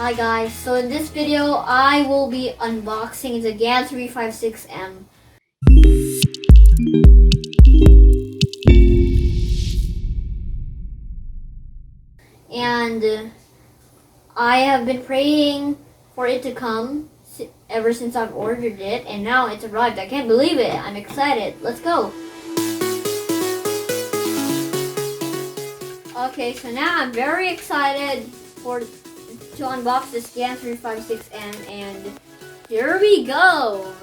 Hi guys, so in this video I will be unboxing the GAN 356M. And I have been praying for it to come ever since I've ordered it, and now it's arrived. I can't believe it. I'm excited. Let's go. Okay, so now I'm very excited to unbox this GAN 356M, and here we go.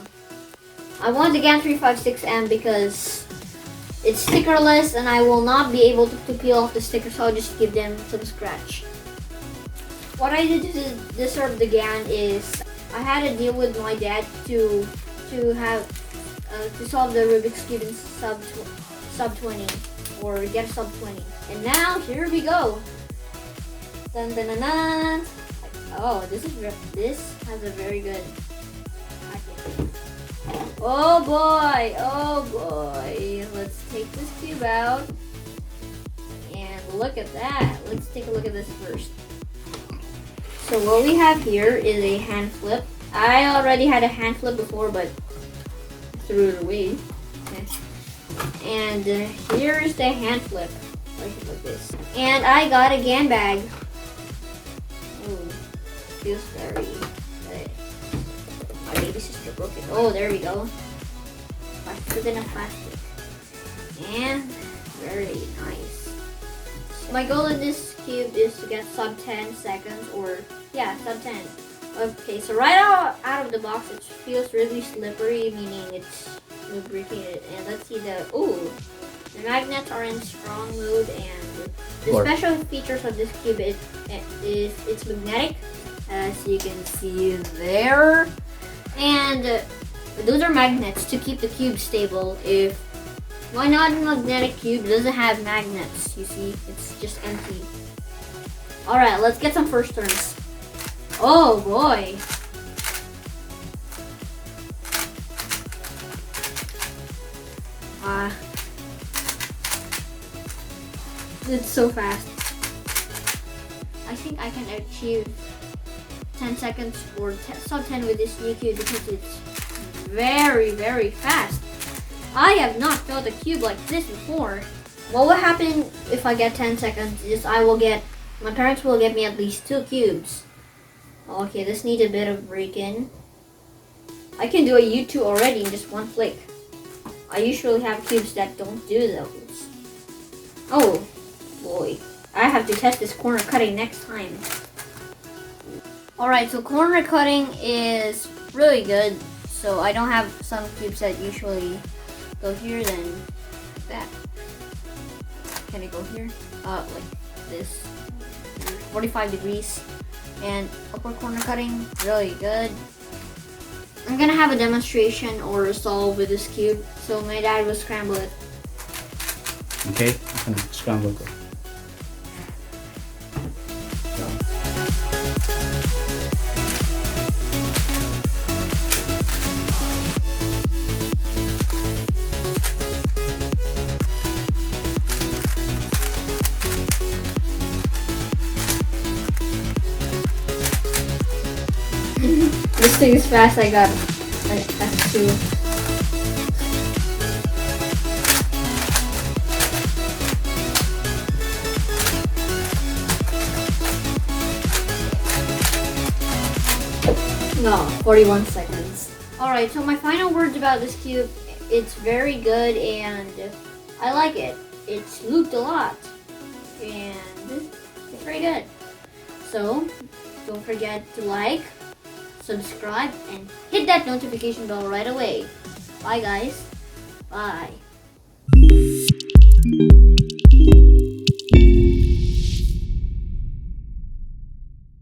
I want the GAN 356M because it's stickerless and I will not be able to peel off the sticker, so I'll just give them some scratch. What I did to deserve the GAN is I had a deal with my dad to solve the Rubik's Cube in sub 20 or get a sub 20. And now here we go. Dun, dun, dun, dun. Oh, this has a very good packaging. Oh boy, oh boy. Let's take this cube out. And look at that. Let's take a look at this first. So what we have here is a hand flip. I already had a hand flip before, but threw it away. Okay. And here's the hand flip. Like this. And I got a GAN bag. Oh, feels very good. My baby sister broke it. Oh, there we go. Faster than a plastic. And very nice. My goal in this cube is to get sub 10 seconds, or yeah, sub 10. Okay, so right out of the box, it feels really slippery, meaning it's lubricated. And let's see the magnets are in strong mode, and the special features of this cube is it's magnetic, as you can see there. And those are magnets to keep the cube stable. Why not a magnetic cube doesn't have magnets? You see, it's just empty. Alright, let's get some first turns. Oh boy. It's so fast. I think I can achieve 10 seconds or sub 10 with this new cube because it's very, very fast. I have not built a cube like this before. What will happen if I get 10 seconds is my parents will get me at least 2 cubes. Okay, this needs a bit of break-in. I can do a U2 already in just one flick. I usually have cubes that don't do those. Oh boy, I have to test this corner cutting next time. Alright, so corner cutting is really good. So I don't have some cubes that usually go here, then like that. Can it go here? Like this. 45 degrees. And upper corner cutting, really good. I'm gonna have a demonstration or a solve with this cube, so my dad will scramble it. Okay, I'm gonna scramble it. This thing is fast. I got S2. No, 41 seconds. Alright, so my final words about this cube, it's very good and I like it. It's looped a lot and it's very good. So, don't forget to like, subscribe, and hit that notification bell right away. Bye guys. Bye.